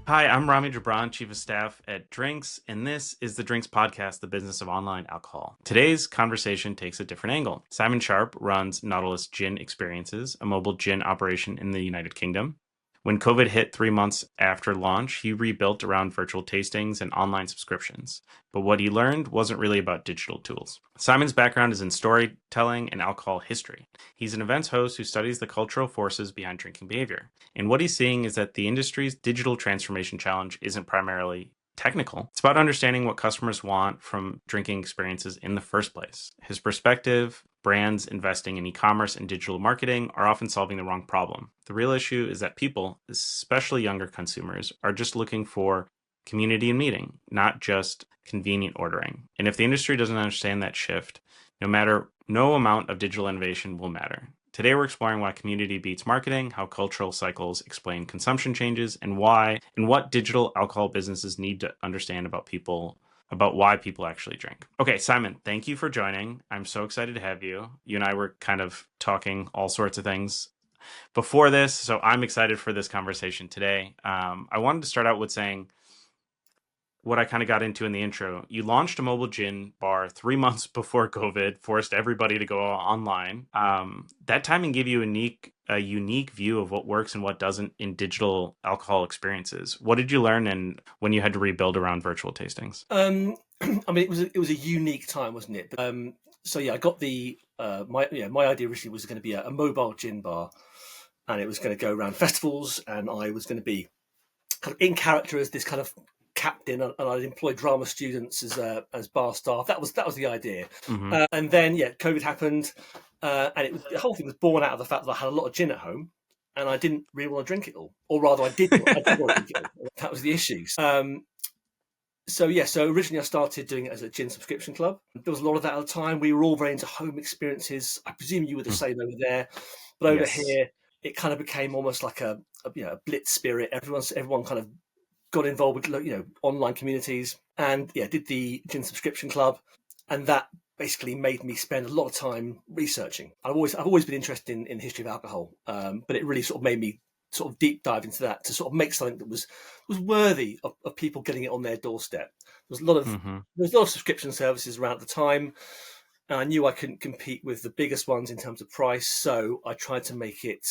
Hi, I'm Rami Jabran, Chief of Staff at Drinks, and this is the Drinks Podcast, the business of online alcohol. Today's conversation takes a different angle. Simon Sharp runs Nautilus Gin Experiences, a mobile gin operation in the United Kingdom. When COVID hit 3 months after launch, he rebuilt around virtual tastings and online subscriptions. But what he learned wasn't really about digital tools. Simon's background is in storytelling and alcohol history. He's an events host who studies the cultural forces behind drinking behavior. And what he's seeing is that the industry's digital transformation challenge isn't primarily technical. It's about understanding what customers want from drinking experiences in the first place. His perspective, brands investing in e-commerce and digital marketing are often solving the wrong problem. The real issue is that people, especially younger consumers, are just looking for community and meeting, not just convenient ordering. And if the industry doesn't understand that shift, no amount of digital innovation will matter. Today, we're exploring why community beats marketing, how cultural cycles explain consumption changes, and what digital alcohol businesses need to understand about why people actually drink. Okay, Simon, thank you for joining. I'm so excited to have you. You and I were kind of talking all sorts of things before this, so I'm excited for this conversation today. I wanted to start out with saying what I kind of got into in the intro. You launched a mobile gin bar 3 months before COVID, forced everybody to go online. That timing gave you a unique view of what works and what doesn't in digital alcohol experiences. What did you learn, and when you had to rebuild around virtual tastings? I mean, it was a unique time, wasn't it? So yeah, I got my idea originally was going to be a mobile gin bar, and it was going to go around festivals, and I was going to be kind of in character as this kind of captain, and I'd employ drama students as bar staff. That was the idea. Mm-hmm. And then COVID happened, and the whole thing was born out of the fact that I had a lot of gin at home, and I didn't really want to drink it all, or rather, I did want to drink it all. That was the issue. So originally I started doing it as a gin subscription club. There was a lot of that at the time. We were all very into home experiences. I presume you were the same over there, but over here it kind of became almost like a blitz spirit. Everyone kind of got involved with online communities, and did the gin subscription club, and that basically made me spend a lot of time researching. I've always been interested in the history of alcohol, but it really sort of made me sort of deep dive into that to sort of make something that was worthy of people getting it on their doorstep. There was a lot of subscription services around at the time, and I knew I couldn't compete with the biggest ones in terms of price, so I tried to make it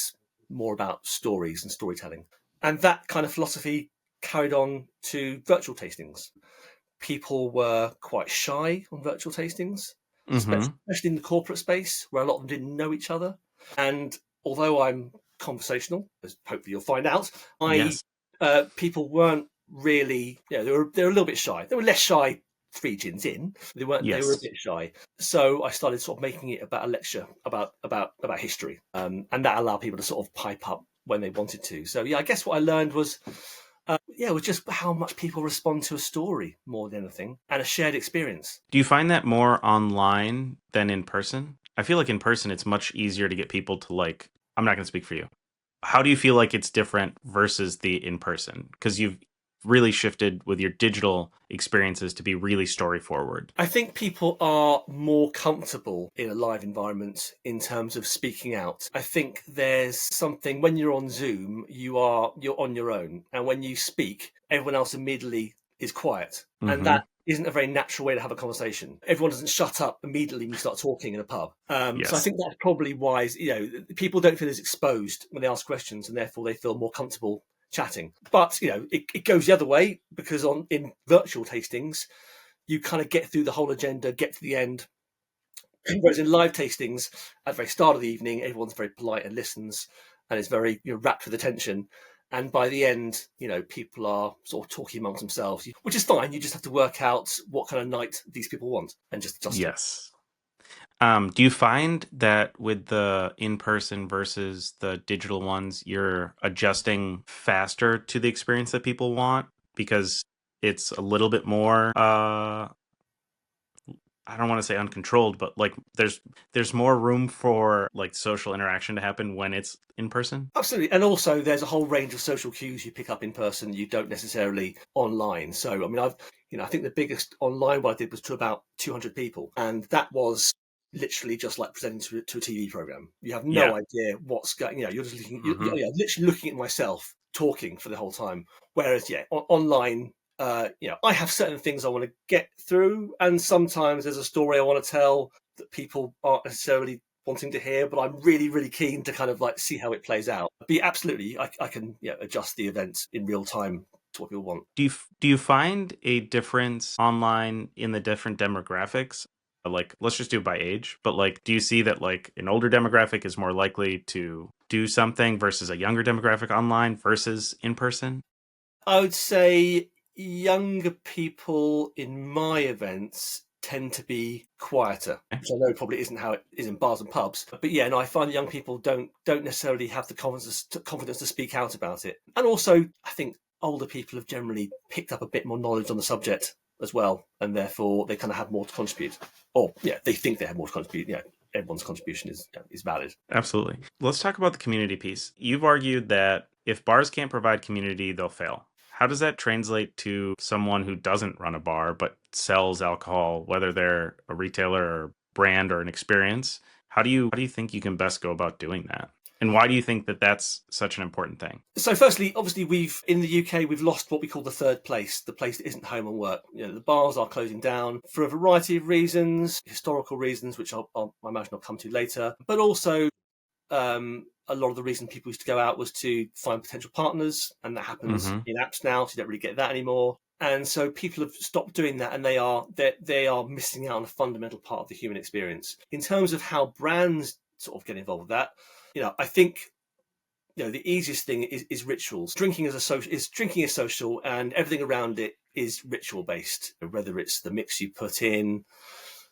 more about stories and storytelling. And that kind of philosophy carried on to virtual tastings. People were quite shy on virtual tastings, especially in the corporate space where a lot of them didn't know each other. And although I'm conversational, as hopefully you'll find out, people weren't really, they were a little bit shy. They were less shy 3 gins in. They weren't. Yes. They were a bit shy. So I started sort of making it about a lecture about history, and that allowed people to sort of pipe up when they wanted to. So I guess what I learned was was just how much people respond to a story more than anything, and a shared experience. Do you find that more online than in person? I feel like in person it's much easier to get people to I'm not going to speak for you. How do you feel like it's different versus the in person? Because you've really shifted with your digital experiences to be really story forward. I think people are more comfortable in a live environment in terms of speaking out. I think there's something when you're on Zoom, you're on your own, and when you speak, everyone else immediately is quiet, and that isn't a very natural way to have a conversation. Everyone doesn't shut up immediately when you start talking in a pub. Yes. So I think that's probably why people don't feel as exposed when they ask questions, and therefore they feel more comfortable chatting. But it goes the other way, because in virtual tastings you kind of get through the whole agenda, get to the end, whereas in live tastings at the very start of the evening everyone's very polite and listens and is very rapt with attention, and by the end people are sort of talking amongst themselves, which is fine. You just have to work out what kind of night these people want and just adjust it. Do you find that with the in-person versus the digital ones, you're adjusting faster to the experience that people want because it's a little bit more, I don't want to say uncontrolled, but there's more room for social interaction to happen when it's in person? Absolutely. And also there's a whole range of social cues you pick up in person you don't necessarily online. So, I mean, I think the biggest online one I did was to about 200 people. And that was literally just like presenting to a TV program. You have no Yeah. idea what's going. You're just looking. Hmm. You're literally looking at myself talking for the whole time. Whereas, online, I have certain things I want to get through, and sometimes there's a story I want to tell that people aren't necessarily wanting to hear, but I'm really, really keen to kind of like see how it plays out. But absolutely, I can adjust the event in real time to what people want. Do you find a difference online in the different demographics? Like, let's just do it by age, but like, do you see that like an older demographic is more likely to do something versus a younger demographic online versus in person? I would say younger people in my events tend to be quieter, which I know probably isn't how it is in bars and pubs. But yeah, and I find young people don't necessarily have the confidence to speak out about it. And also, I think older people have generally picked up a bit more knowledge on the subject as well, and therefore they kind of have more to contribute. Or they think they have more to contribute. Everyone's contribution is valid. Absolutely. Let's talk about the community piece. You've argued that if bars can't provide community, they'll fail. How does that translate to someone who doesn't run a bar but sells alcohol, whether they're a retailer or brand or an experience? How do you think you can best go about doing that? And why do you think that that's such an important thing? So, firstly, obviously, we've in the UK we've lost what we call the third place, the place that isn't home and work. The bars are closing down for a variety of reasons, historical reasons, which I imagine I'll come to later, but also a lot of the reason people used to go out was to find potential partners, and that happens Mm-hmm. in apps now, so you don't really get that anymore. And so people have stopped doing that, and they are missing out on a fundamental part of the human experience. In terms of how brands sort of get involved with that, I think the easiest thing is rituals. Drinking is social, and everything around it is ritual based. Whether it's the mix you put in,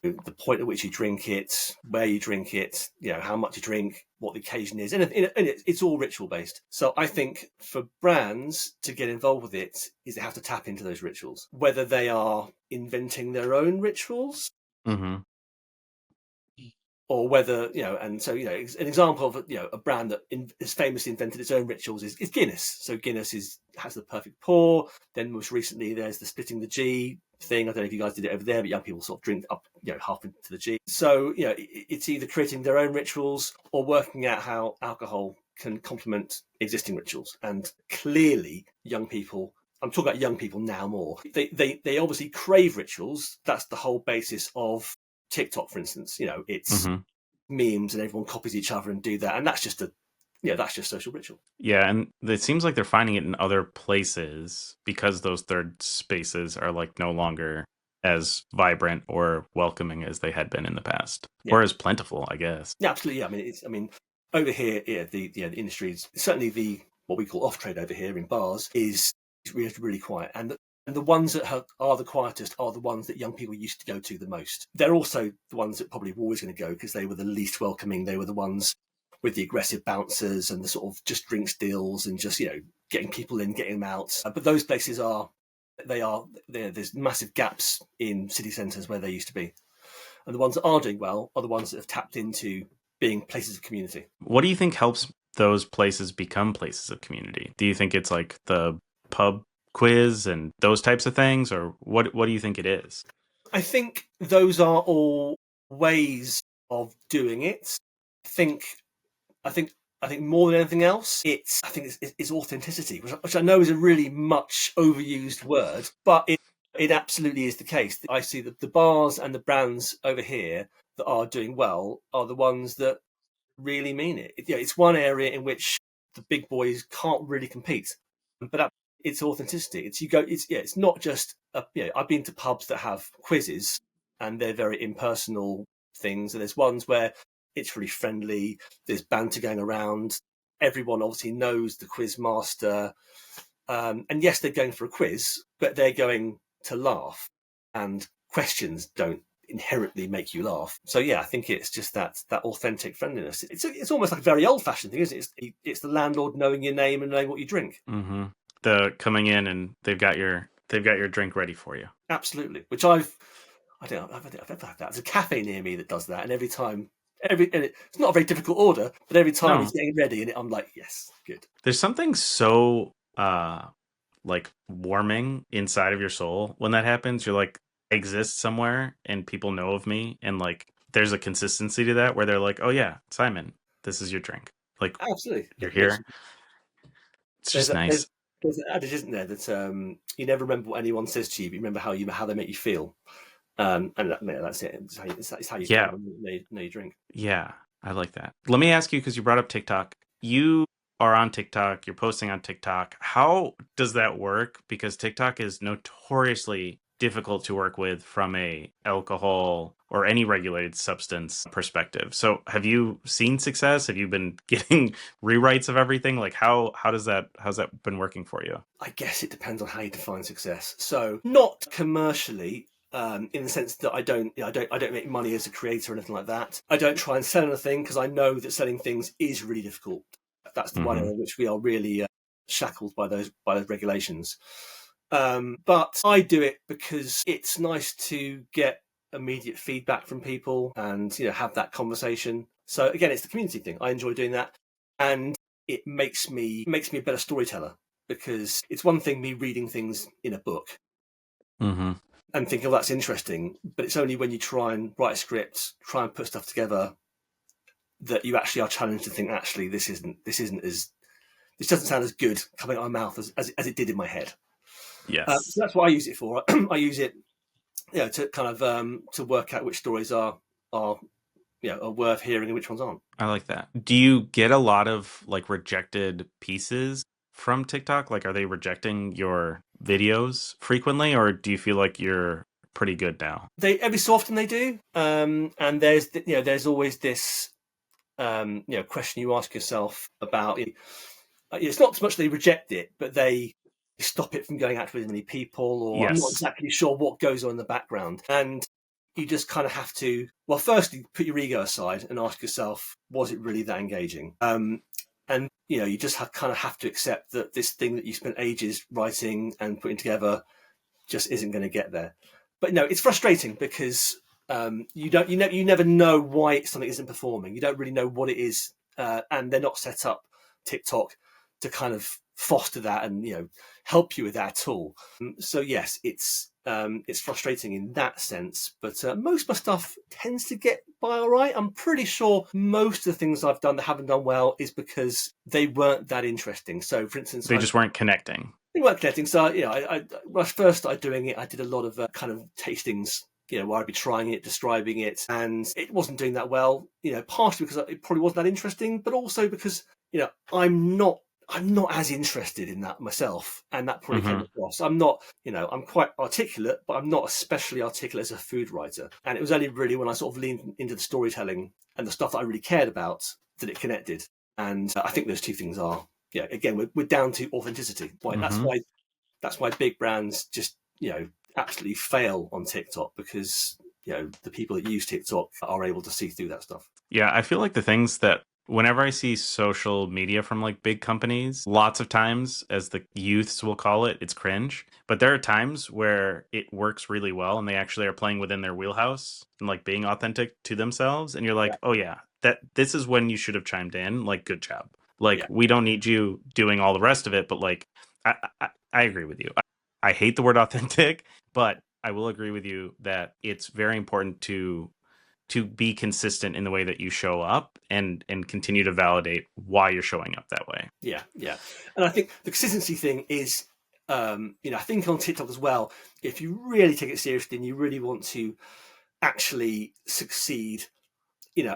the point at which you drink it, where you drink it, how much you drink, what the occasion is, and it's all ritual based. So I think for brands to get involved with it is they have to tap into those rituals, whether they are inventing their own rituals Mm-hmm. or whether and so an example of a brand that has famously invented its own rituals is Guinness. So Guinness has the perfect pour. Then most recently there's the splitting the G thing. I don't know if you guys did it over there, but young people sort of drink up half into the G. So it's either creating their own rituals or working out how alcohol can complement existing rituals. And clearly young people, I'm talking about young people now more, they obviously crave rituals. That's the whole basis of TikTok, for instance. It's Mm-hmm. memes and everyone copies each other and do that, and that's just that's just social ritual. Yeah, and it seems like they're finding it in other places because those third spaces are like no longer as vibrant or welcoming as they had been in the past, Yeah, or as plentiful, I guess. yeah, absolutely. Yeah, I mean, over here, the industry is certainly the what we call off trade over here in bars is really, really quiet, and the ones that are the quietest are the ones that young people used to go to the most. They're also the ones that probably were always going to go because they were the least welcoming. They were the ones with the aggressive bouncers and the sort of just drinks deals and just getting people in, getting them out. But those places there's massive gaps in city centres where they used to be, and the ones that are doing well are the ones that have tapped into being places of community. What do you think helps those places become places of community? Do you think it's like the pub quiz and those types of things, or what do you think it is? I think those are all ways of doing it. I think I think I think more than anything else, it's authenticity, which I know is a really much overused word, but it absolutely is the case. I see that the bars and the brands over here that are doing well are the ones that really mean it. It's one area in which the big boys can't really compete, but it's authenticity. It's not just I've been to pubs that have quizzes and they're very impersonal things, and there's ones where it's really friendly. There's banter going around. Everyone obviously knows the quiz master, and yes, they're going for a quiz, but they're going to laugh, and questions don't inherently make you laugh. So yeah, I think it's just that authentic friendliness. It's almost like a very old fashioned thing, isn't it? It's the landlord knowing your name and knowing what you drink. Mm-hmm. The coming in and they've got your drink ready for you. Absolutely. Which I don't know, I've ever had that. There's a cafe near me that does that, and every time, and it's not a very difficult order, but every time No, he's getting ready, and I'm like, yes, good. there's something so like warming inside of your soul when that happens. You're like, I exist somewhere and people know of me, and like there's a consistency to that where they're like, oh yeah, Simon, this is your drink. Like, Absolutely. you're here. It's There's just a, nice. there's an adage, isn't there, that you never remember what anyone says to you, but you remember how they make you feel. And that's it. It's how you feel Yeah. when you drink. Yeah. I like that. Let me ask you, because you brought up TikTok. You are on TikTok, you're posting on TikTok. How does that work? Because TikTok is notoriously difficult to work with from a alcohol or any regulated substance perspective. So have you seen success? Have you been getting rewrites of everything? Like how's that been working for you? I guess it depends on how you define success. So not commercially, in the sense that I don't make money as a creator or anything like that. I don't try and sell anything because I know that selling things is really difficult. That's the one area in which we are really shackled by those regulations. But I do it because it's nice to get immediate feedback from people and have that conversation. So again, it's the community thing. I enjoy doing that, and it makes me a better storyteller, because it's one thing me reading things in a book Mm-hmm. and thinking, oh, that's interesting, but it's only when you try and write a script, try and put stuff together, that you actually are challenged to think, actually, this doesn't sound as good coming out of my mouth as it did in my head. Yes. So that's what I use it for. I use it, to kind of to work out which stories are worth hearing and which ones aren't. I like that. Do you get a lot of like rejected pieces from TikTok? Like, are they rejecting your videos frequently, or do you feel like you're pretty good now? They every so often they do, and there's always this question you ask yourself about. It's not so much they reject it, but they stop it from going out to as many people, or I'm not Yes. exactly sure what goes on in the background. And you just kind of have to, well, firstly, put your ego aside and ask yourself, was it really that engaging? And you just kind of have to accept that this thing that you spent ages writing and putting together just isn't going to get there. But no, it's frustrating because you never know why something isn't performing. You don't really know what it is, and they're not set up, TikTok, to kind of foster that and help you with that at all. So yes, it's frustrating in that sense, but most of my stuff tends to get by all right. I'm pretty sure most of the things I've done that haven't done well is because they weren't that interesting. So, for instance, They just weren't connecting. they weren't connecting. So, when I first started doing it, I did a lot of kind of tastings, where I'd be trying it, describing it, and it wasn't doing that well. Partially because it probably wasn't that interesting, but also because I'm not as interested in that myself, and that probably came across. I'm not, I'm quite articulate, but I'm not especially articulate as a food writer. And it was only really when I sort of leaned into the storytelling and the stuff that I really cared about that it connected. And I think those two things are, again, we're down to authenticity. That's why big brands just, absolutely fail on TikTok, because the people that use TikTok are able to see through that stuff. Yeah, I feel like the things that whenever I see social media from like big companies, lots of times, as the youths will call it, it's cringe. But there are times where it works really well and they actually are playing within their wheelhouse and like being authentic to themselves. And you're like, oh yeah, this is when you should have chimed in. Like, good job. Like, we don't need you doing all the rest of it. But like, I agree with you. I hate the word authentic, but I will agree with you that it's very important to be consistent in the way that you show up and continue to validate why you're showing up that way. Yeah. And I think the consistency thing is, I think on TikTok as well, if you really take it seriously and you really want to actually succeed,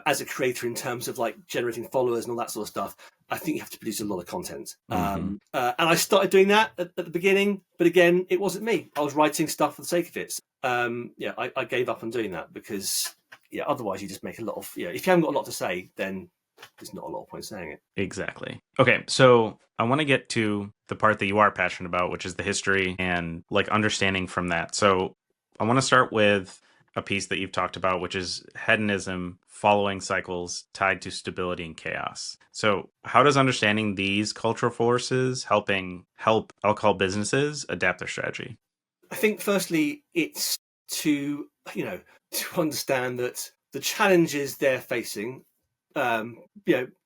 as a creator in terms of like generating followers and all that sort of stuff, I think you have to produce a lot of content. And I started doing that at the beginning, but again, it wasn't me. I was writing stuff for the sake of it. So, I gave up on doing that because, otherwise you just make a lot of, if you haven't got a lot to say, then there's not a lot of point saying it. Exactly. Okay, so I want to get to the part that you are passionate about, which is the history and like understanding from that. So I want to start with a piece that you've talked about, which is hedonism following cycles tied to stability and chaos. So how does understanding these cultural forces help alcohol businesses adapt their strategy? I think firstly, it's to understand that the challenges they're facing, and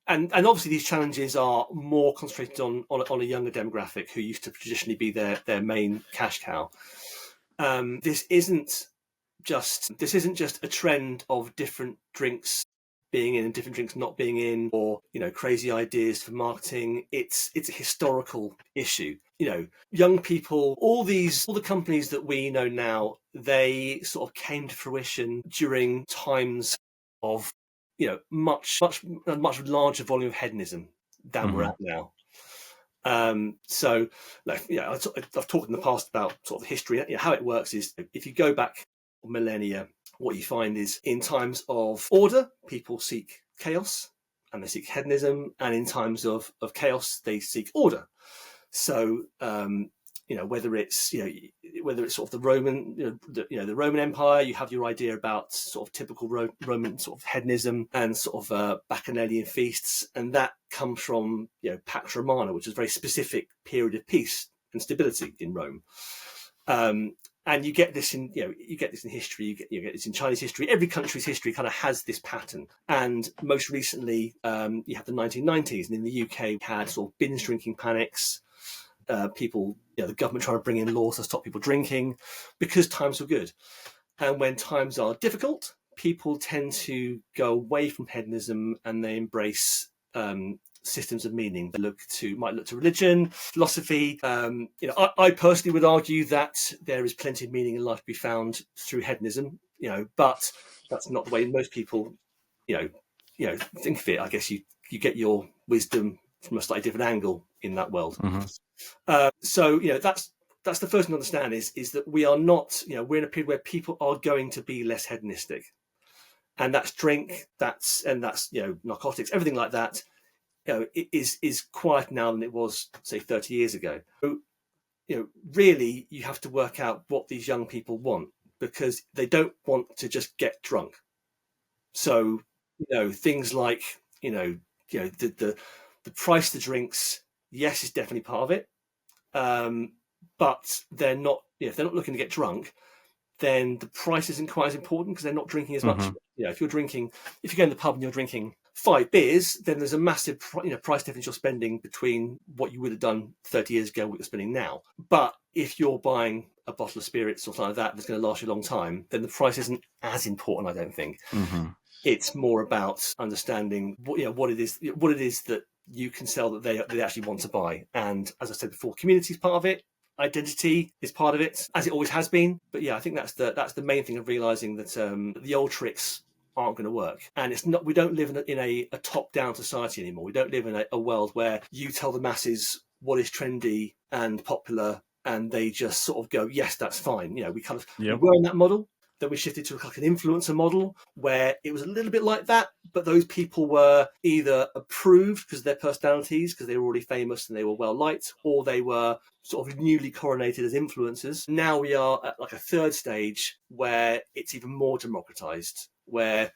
obviously these challenges are more concentrated on a younger demographic who used to traditionally be their main cash cow. This isn't this isn't just a trend of different drinks being in and different drinks not being in, or crazy ideas for marketing. It's a historical issue. Young people, all the companies that we know now, they sort of came to fruition during times of much larger volume of hedonism than we're at now. So I've talked in the past about sort of history. How it works is, if you go back millennia, what you find is, in times of order, people seek chaos and they seek hedonism, and in times of chaos, they seek order. So whether it's sort of the Roman the Roman Empire, you have your idea about sort of typical Roman sort of hedonism and sort of bacchanalian feasts, and that comes from Pax Romana, which is a very specific period of peace and stability in Rome. And you get this in history. You get this in Chinese history. Every country's history kind of has this pattern. And most recently, you have the 1990s, and in the UK, we had sort of binge drinking panics. People, the government trying to bring in laws to stop people drinking because times were good. And when times are difficult, people tend to go away from hedonism and they embrace systems of meaning. They might look to religion, philosophy. I personally would argue that there is plenty of meaning in life to be found through hedonism. But that's not the way most people, think of it. I guess you get your wisdom from a slightly different angle in that world. So that's the first thing to understand is that we are not, we're in a period where people are going to be less hedonistic, and that's drink, that's narcotics, everything like that. It is quieter now than it was, say, 30 years ago. So, really, you have to work out what these young people want, because they don't want to just get drunk. So, things like, the price of the drinks, yes, is definitely part of it. But they're not, if they're not looking to get drunk, then the price isn't quite as important, because they're not drinking as much. If you go in the pub and you're drinking 5 beers, then there's a massive price difference you're spending between what you would have done 30 years ago and what you're spending now. But if you're buying a bottle of spirits or something like that that's going to last you a long time, then the price isn't as important, I don't think. It's more about understanding what it is that you can sell that they actually want to buy. And as I said before, community is part of it. Identity is part of it, as it always has been. But yeah, I think that's the main thing of realizing that the old tricks aren't going to work. And it's not. We don't live in a top-down society anymore. We don't live in a world where you tell the masses what is trendy and popular, and they just sort of go, yes, that's fine. We kind of we were in that model. Then we shifted to like an influencer model where it was a little bit like that, but those people were either approved because of their personalities, because they were already famous and they were well liked, or they were sort of newly coronated as influencers. Now we are at like a third stage where it's even more democratized, where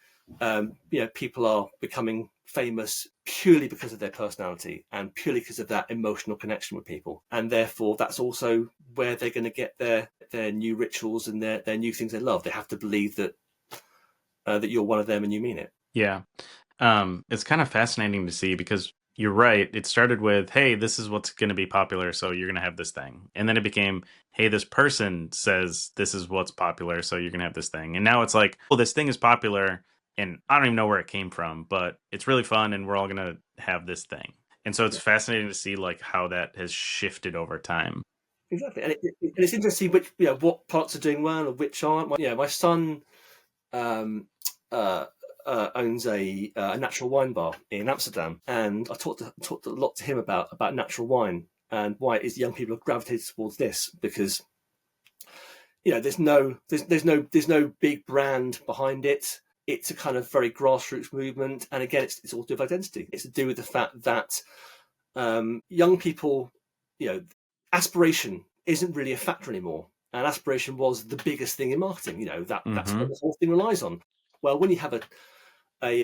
people are becoming famous purely because of their personality and purely because of that emotional connection with people, and therefore that's also where they're going to get their new rituals and their new things they love. They have to believe that you're one of them and you mean it. Yeah. It's kind of fascinating to see, because you're right. It started with, hey, this is what's going to be popular, so you're going to have this thing. And then it became, hey, this person says this is what's popular, so you're going to have this thing. And now it's like, well, this thing is popular, and I don't even know where it came from, but it's really fun, and we're all going to have this thing. And so it's fascinating to see like how that has shifted over time. Exactly. And it's interesting which what parts are doing well and which aren't. My son owns a natural wine bar in Amsterdam, and I talked a lot to him about natural wine and why it is young people have gravitated towards this, because there's no big brand behind it. It's a kind of very grassroots movement, and again, it's all to do with identity. It's to do with the fact that young people, aspiration isn't really a factor anymore, and aspiration was the biggest thing in marketing. That's what the whole thing relies on. Well, when you have a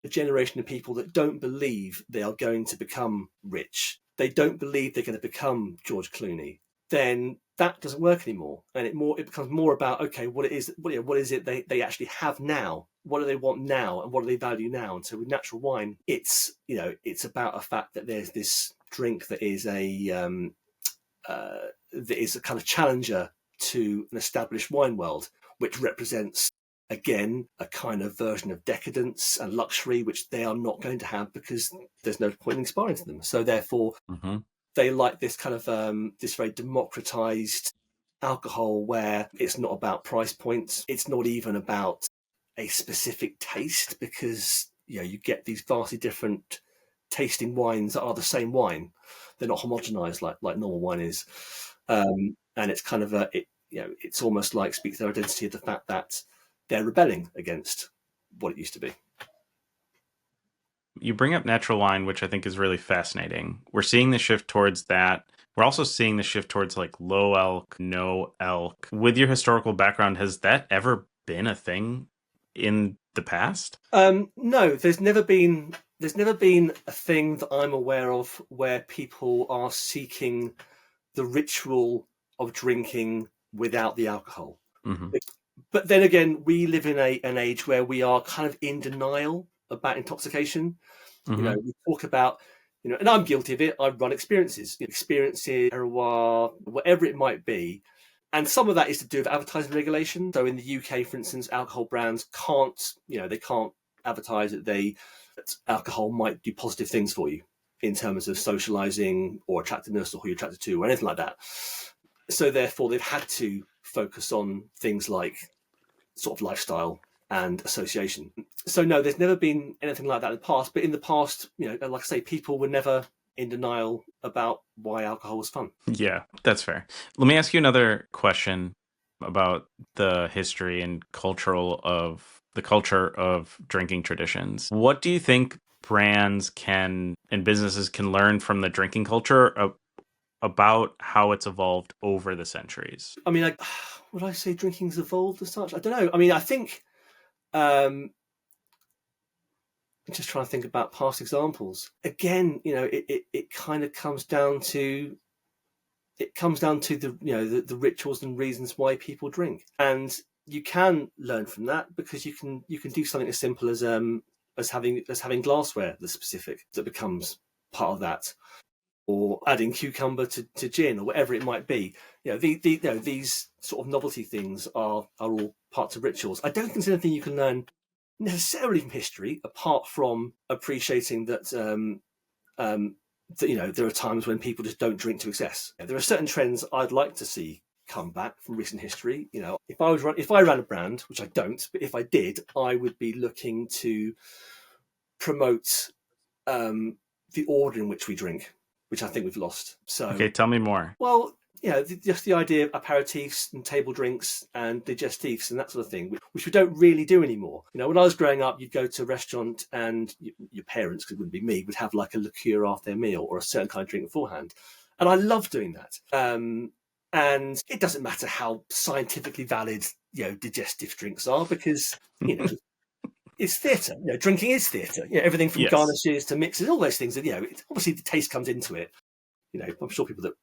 generation of people that don't believe they are going to become rich, they don't believe they're going to become George Clooney, then that doesn't work anymore, and it becomes more about, okay, what is it they actually have now, what do they want now, and what do they value now. And so with natural wine, it's about a fact that there's this drink that is a kind of challenger to an established wine world, which represents, again, a kind of version of decadence and luxury, which they are not going to have because there's no point in inspiring to them. So therefore, they like this kind of this very democratized alcohol where it's not about price points. It's not even about a specific taste, because you get these vastly different tasting wines that are the same wine. They're not homogenized like normal wine is, and it's kind of it's almost like speaks to their identity of the fact that they're rebelling against what it used to be. You bring up natural wine, which I think is really fascinating. We're seeing the shift towards that. We're also seeing the shift towards like low elk, no elk. With your historical background, has that ever been a thing in the past? No, there's never been a thing that I'm aware of where people are seeking the ritual of drinking without the alcohol. Mm-hmm. But then again, we live in an age where we are kind of in denial about intoxication. Mm-hmm. We talk about, and I'm guilty of it. I run experiences, terroir, whatever it might be. And some of that is to do with advertising regulation. So in the UK, for instance, alcohol brands can't advertise that alcohol might do positive things for you in terms of socializing or attractiveness or who you're attracted to or anything like that. So therefore, they've had to focus on things like sort of lifestyle and association. So no, there's never been anything like that in the past. But in the past, like I say, people were never in denial about why alcohol was fun. Yeah, that's fair. Let me ask you another question about the history and culture of drinking traditions. What do you think brands and businesses can learn from the drinking culture about how it's evolved over the centuries? I mean, would I say drinking's evolved as such? I don't know. I mean, I think I'm just trying to think about past examples. Again, it kind of comes down to the rituals and reasons why people drink, and you can learn from that because you can do something as simple as having glassware that's specific that becomes part of that, or adding cucumber to gin or whatever it might be. These sort of novelty things are all parts of rituals. I don't think there's anything you can learn necessarily from history apart from appreciating that there are times when people just don't drink to excess. There are certain trends I'd like to see come back from recent history. If I ran a brand, which I don't, but if I did, I would be looking to promote the order in which we drink, which I think we've lost. So, okay, tell me more. Well, just the idea of aperitifs and table drinks and digestifs and that sort of thing, which we don't really do anymore. When I was growing up, you'd go to a restaurant and your parents, because it wouldn't be me, would have like a liqueur after their meal or a certain kind of drink beforehand. And I love doing that. And it doesn't matter how scientifically valid, digestive drinks are, because, it's theatre. Drinking is theatre. Everything from garnishes to mixes, all those things. That obviously the taste comes into it. I'm sure people that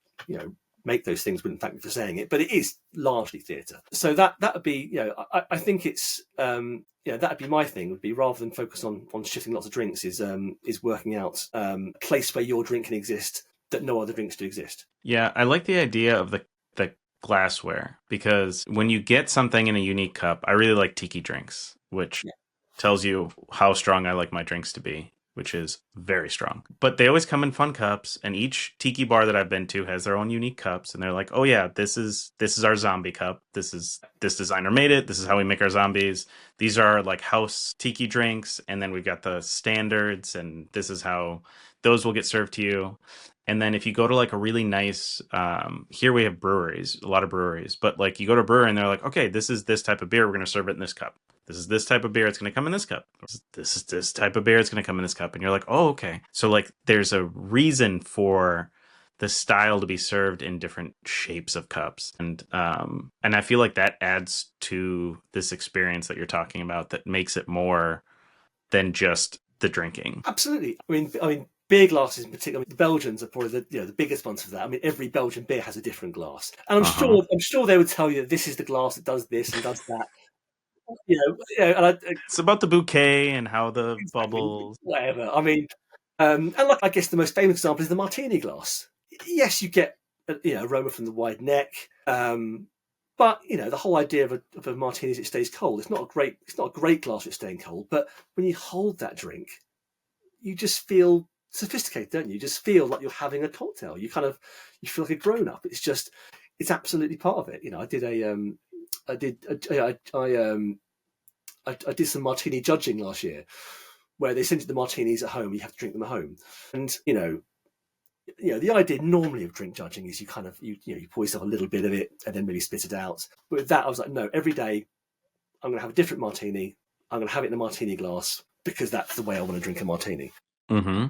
make those things wouldn't thank me for saying it, but it is largely theatre. So that would be, I think it's that would be my thing. Would be, rather than focus on shifting lots of drinks, is working out a place where your drink can exist that no other drinks do exist. Yeah, I like the idea of the glassware, because when you get something in a unique cup, I really like tiki drinks, which tells you how strong I like my drinks to be, which is very strong. But they always come in fun cups, and each tiki bar that I've been to has their own unique cups, and they're like, oh yeah, this is our zombie cup. This designer made it. This is how we make our zombies. These are like house tiki drinks, and then we've got the standards, and this is how those will get served to you. And then if you go to like a really nice, here we have breweries, a lot of breweries, but like you go to a brewery and they're like, okay, this is this type of beer, we're going to serve it in this cup. This is this type of beer, it's going to come in this cup. This is this type of beer, it's going to come in this cup. And you're like, oh, okay. So like there's a reason for the style to be served in different shapes of cups. And I feel like that adds to this experience that you're talking about, that makes it more than just the drinking. Absolutely. I mean, beer glasses in particular, the Belgians are probably the biggest ones for that. I mean, every Belgian beer has a different glass, and I'm sure they would tell you that this is the glass that does this and does that. It's about the bouquet and how the bubbles, whatever. I mean, and like, I guess the most famous example is the martini glass. Yes, you get aroma from the wide neck, But the whole idea of a martini is it stays cold. It's not a great glass it's staying cold. But when you hold that drink, you just feel sophisticated, don't you? You just feel like you're having a cocktail. You feel like a grown up. It's absolutely part of it. I did some martini judging last year, where they sent you the martinis at home. You have to drink them at home, and the idea normally of drink judging is you pour yourself a little bit of it and then maybe spit it out. But with that, I was like, no, every day I'm going to have a different martini. I'm going to have it in a martini glass because that's the way I want to drink a martini. Mm-hmm.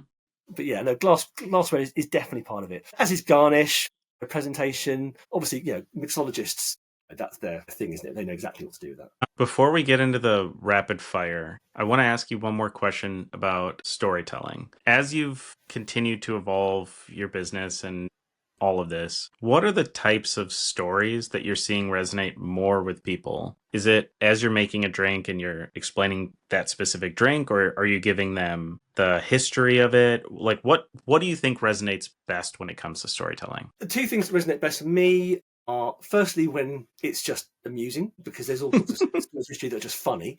But yeah, no, glassware is definitely part of it, as is garnish, presentation. Obviously, mixologists, that's their thing, isn't it? They know exactly what to do with that. Before we get into the rapid fire, I want to ask you one more question about storytelling. As you've continued to evolve your business and all of this, what are the types of stories that you're seeing resonate more with people? Is it as you're making a drink and you're explaining that specific drink, or are you giving them the history of it? Like, what do you think resonates best when it comes to storytelling? The two things that resonate best for me are, firstly, when it's just amusing, because there's all sorts of history that are just funny.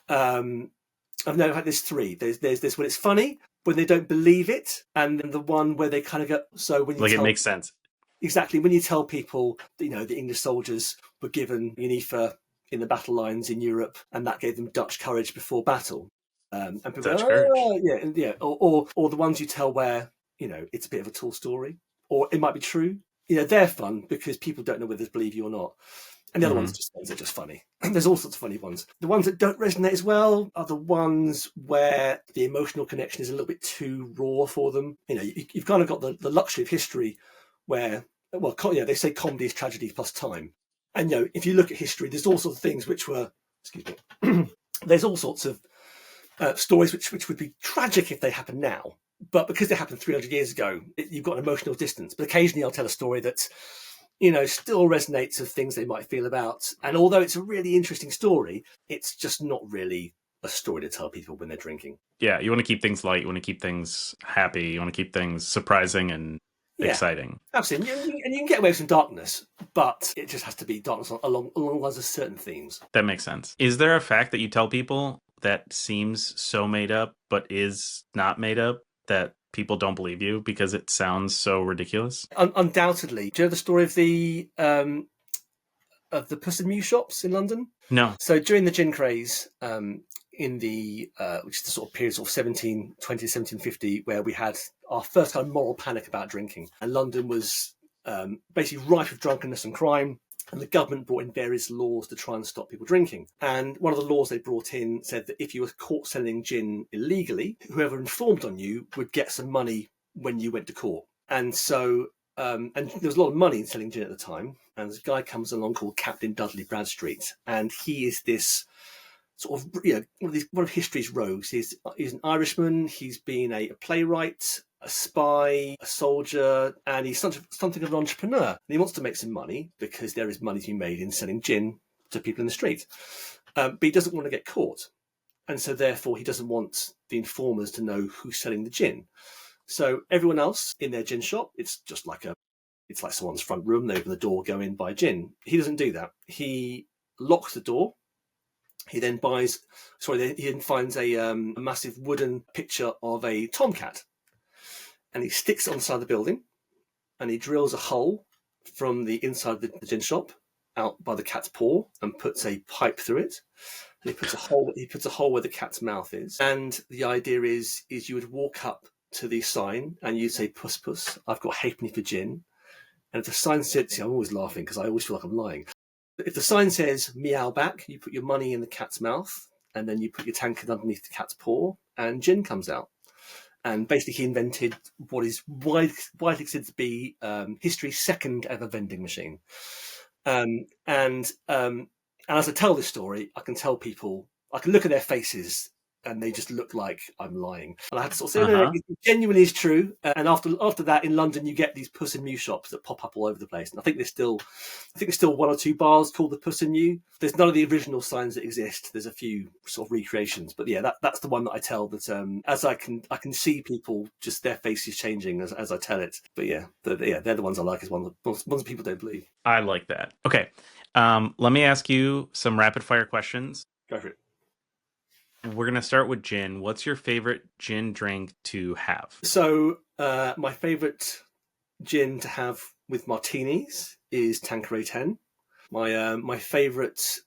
I've now had this three. There's this when it's funny, when they don't believe it, and then the one where they kind of go. So when you it makes sense. Exactly, when you tell people, the English soldiers were given Unifa in the battle lines in Europe, and that gave them Dutch courage before battle. And people Dutch go, courage. yeah, or the ones you tell where it's a bit of a tall story, or it might be true. They're fun because people don't know whether to believe you or not. And the other ones are just funny. There's all sorts of funny ones. The ones that don't resonate as well are the ones where the emotional connection is a little bit too raw for them. You've kind of got the luxury of history where, they say comedy is tragedy plus time. And, if you look at history, there's all sorts of things which were, there's all sorts of stories which would be tragic if they happened now. But because they happened 300 years ago, you've got an emotional distance. But occasionally I'll tell a story that, still resonates with things they might feel about. And although it's a really interesting story, it's just not really a story to tell people when they're drinking. Yeah, you want to keep things light. You want to keep things happy. You want to keep things surprising and exciting. Absolutely. And you can get away with some darkness, but it just has to be darkness along the lines of certain themes. That makes sense. Is there a fact that you tell people that seems so made up, but is not made up, that people don't believe you because it sounds so ridiculous? Undoubtedly. Do you know the story of the Puss and Mew shops in London? No. So during the gin craze, in the which is the sort of period of 1720 to 1750, where we had our first kind of moral panic about drinking, and London was basically rife with drunkenness and crime. And the government brought in various laws to try and stop people drinking. And one of the laws they brought in said that if you were caught selling gin illegally, whoever informed on you would get some money when you went to court. And so, and there was a lot of money in selling gin at the time. And this guy comes along called Captain Dudley Bradstreet. And he is this sort of, one of history's rogues. He's an Irishman. He's been a playwright, a spy, a soldier, and he's something of an entrepreneur. And he wants to make some money because there is money to be made in selling gin to people in the street. But he doesn't want to get caught. And so therefore he doesn't want the informers to know who's selling the gin. So everyone else in their gin shop, it's like someone's front room. They open the door, go in, buy gin. He doesn't do that. He locks the door. He then finds a massive wooden picture of a tomcat. And he sticks it on the side of the building, and he drills a hole from the inside of the gin shop out by the cat's paw and puts a pipe through it. And he puts a hole where the cat's mouth is. And the idea is you would walk up to the sign and you'd say, "Puss, puss, I've got halfpenny for gin." And if the sign said, I'm always laughing because I always feel like I'm lying. If the sign says meow back, you put your money in the cat's mouth, and then you put your tankard underneath the cat's paw, and gin comes out. And basically, he invented what is widely considered to be history's second ever vending machine. And as I tell this story, I can tell people, I can look at their faces, and they just look like I'm lying. And I have to sort of say, no, it genuinely is true. And after that, in London, you get these Puss and Mew shops that pop up all over the place. And I think there's still one or two bars called the Puss and Mew. There's none of the original signs that exist. There's a few sort of recreations, but yeah, that's the one that I tell. That as I can see people, just their faces changing as I tell it. But yeah, they're the ones I like. Is ones that people don't believe. I like that. Okay. Let me ask you some rapid fire questions. Go for it. We're going to start with gin. What's your favorite gin drink to have? So, my favourite gin to have with martinis is Tanqueray 10. My favourite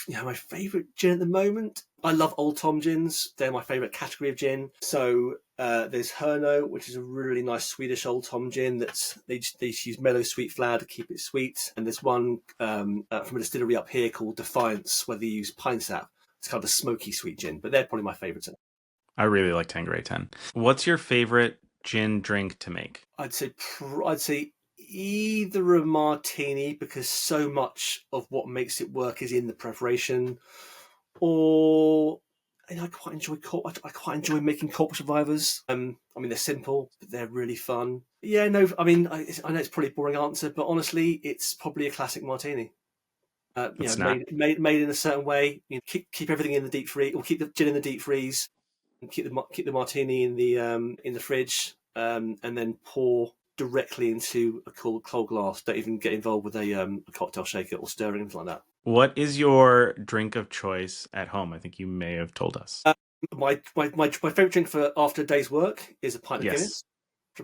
my favourite gin at the moment. I love Old Tom gins. They're my favourite category of gin. So there's Herno, which is a really nice Swedish Old Tom gin. They use mellow sweet flour to keep it sweet. And there's one from a distillery up here called Defiance, where they use pine sap. It's kind of a smoky sweet gin, but they're probably my favourites. I really like Tanqueray 10. What's your favorite gin drink to make? I'd say either a martini, because so much of what makes it work is in the preparation, or I quite enjoy making corporate survivors. I mean, they're simple, but they're really fun. Yeah, no, I mean, I know it's probably a boring answer, but honestly, it's probably a classic martini. Made in a certain way. Keep everything in the deep freeze, or keep the gin in the deep freeze, and keep the martini in the fridge, and then pour directly into a cold glass. Don't even get involved with a cocktail shaker or stirring, anything like that. What is your drink of choice at home? I think you may have told us. My favourite drink for after a day's work is a pint of Guinness.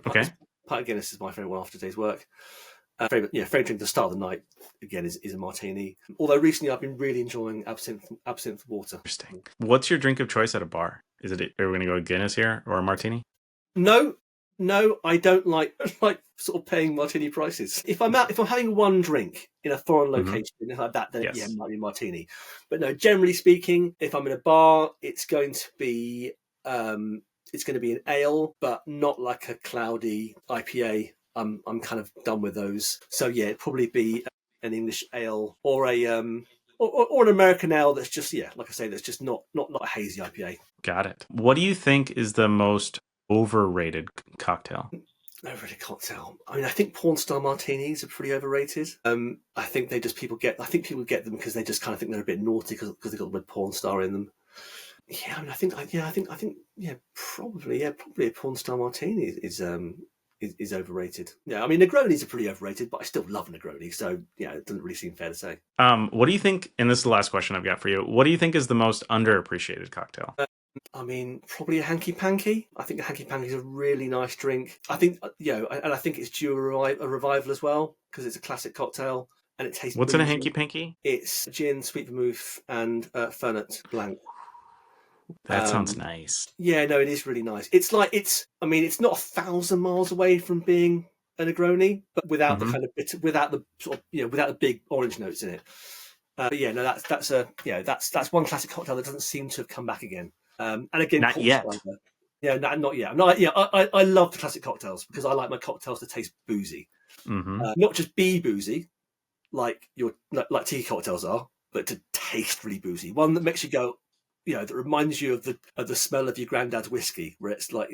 Okay. Pint of Guinness is my favourite one after a day's work. Favourite drink at the start of the night, again, is a martini. Although recently I've been really enjoying absinthe water. Interesting. What's your drink of choice at a bar? Are we going to go with Guinness here or a martini? No, I don't like sort of paying martini prices. If I'm having one drink in a foreign location, like that, then Yes. it might be martini. But no, generally speaking, if I'm in a bar, it's going to be an ale, but not like a cloudy IPA. I'm kind of done with those. So yeah, it'd probably be an English ale or an American ale that's just, like I say, that's just not a hazy IPA. Got it. What do you think is the most overrated cocktail? Overrated cocktail. I mean, I think porn star martinis are pretty overrated. I think people get them because they just kind of think they're a bit naughty because they've got the word porn star in them. Yeah, I mean, I think probably a porn star martini is overrated. Yeah, I mean, Negronis are pretty overrated, but I still love Negroni, so yeah, it doesn't really seem fair to say. What do you think, and this is the last question I've got for you, what do you think is the most underappreciated cocktail? I mean, probably a hanky panky. I think a hanky panky is a really nice drink. I think, and I think it's due a revival as well, because it's a classic cocktail and it tastes. What's in a hanky panky? It's gin, sweet vermouth, and Fernet Blanc. That sounds nice. Yeah, no, it is really nice. It's not 1,000 miles away from being a Negroni, but without the kind of without the sort of, without the big orange notes in it. But yeah, no, that's one classic cocktail that doesn't seem to have come back again. And again, not yet. Yeah, not yet. I love the classic cocktails because I like my cocktails to taste boozy, not just be boozy, like tiki cocktails are, but to taste really boozy. One that makes you go, that reminds you of the smell of your granddad's whiskey, where it's like,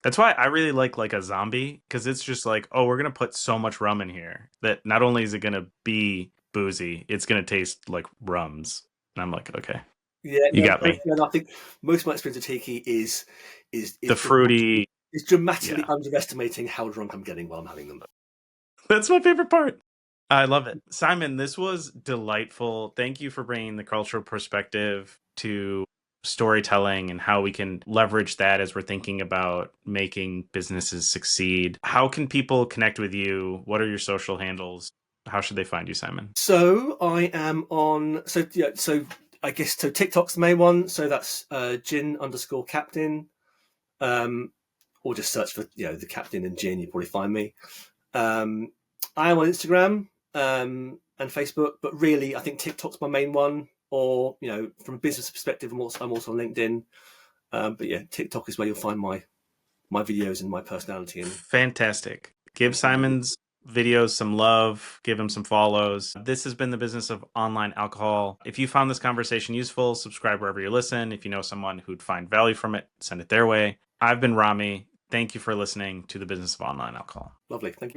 That's why I really like a zombie, because it's just like, oh, we're gonna put so much rum in here that not only is it gonna be boozy, it's gonna taste like rums, and I'm like, okay. Yeah, you got me. I think most of my experience of tiki is the fruity. Is dramatically underestimating how drunk I'm getting while I'm having them. That's my favorite part. I love it. Simon, this was delightful. Thank you for bringing the cultural perspective to storytelling and how we can leverage that as we're thinking about making businesses succeed. How can people connect with you? What are your social handles? How should they find you, Simon? So I am on. So I guess TikTok's the main one. So that's gin_captain, or just search for the captain and gin. You'll probably find me. I am on Instagram and Facebook, but really I think TikTok's my main one. Or from a business perspective, I'm also on LinkedIn. But yeah, TikTok is where you'll find my videos and my personality. And fantastic. Give Simon's videos some love, give him some follows. This has been the Business of Online Alcohol. If you found this conversation useful, subscribe wherever you listen. If you know someone who'd find value from it, send it their way. I've been Rami. Thank you for listening to the Business of Online Alcohol. Lovely. Thank you.